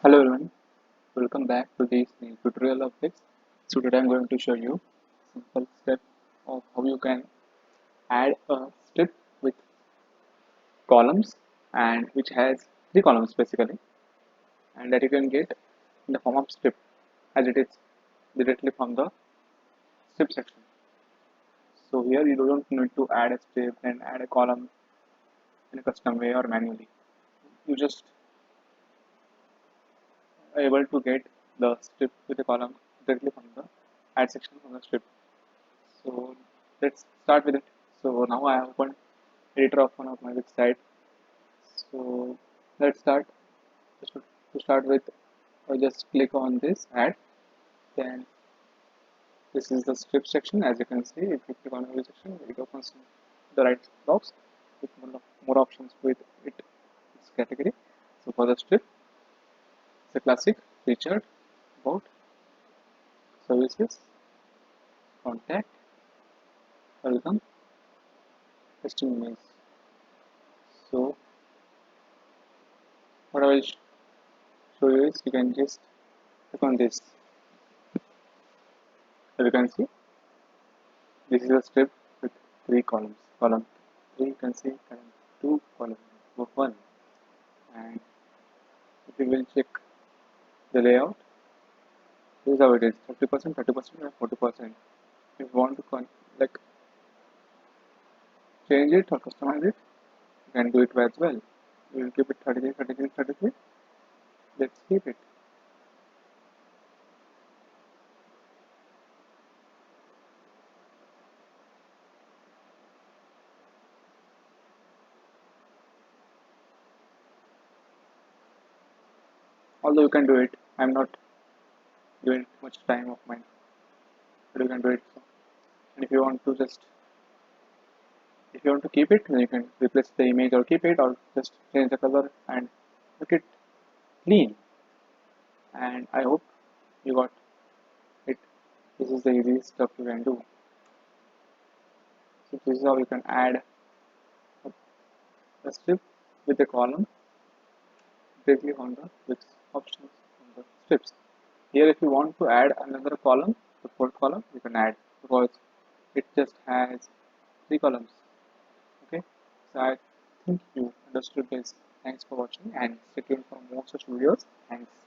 Hello everyone, welcome back to this new tutorial of Wix. So today I'm going to show you simple step of how you can add a strip with columns and which has three columns basically, and that you can get in the form of strip as it is directly from the strip section. So here you don't need to add a strip and add a column in a custom way or manually. You just are able to get the strip with the column directly from the add section from the strip. So let's start with it. So now I have opened editor of one of my website. So let's start. To start with, I just click on this add. Then this is the strip section. As you can see, if you click on every section, it opens the right box with more options with its category. So for the strip, it's a classic, featured, about, services, contact, welcome, testimonials. So what I will show you is you can just click on this. As you can see, this is a strip with three columns. Column 3 you can see, column 2, column 1. And if you will check the layout, this is how it is: 30%, 30%, and 40%. If you want to like change it or customize it, you can do it as well. We will keep it 33, 33, 33. Let's keep it. Although you can do it, I'm not giving much time of mine, but you can do it. So, and if you want to keep it, then you can replace the image or keep it, or just change the color and make it clean. And I hope you got it. This is the easiest stuff you can do. So this is how you can add a strip with a column directly on the Wix options on the strips. Here if you want to add another column, the fourth column, you can add because it just has three columns. Okay, so I think you understood this. Thanks for watching and stay tuned for more such videos. Thanks.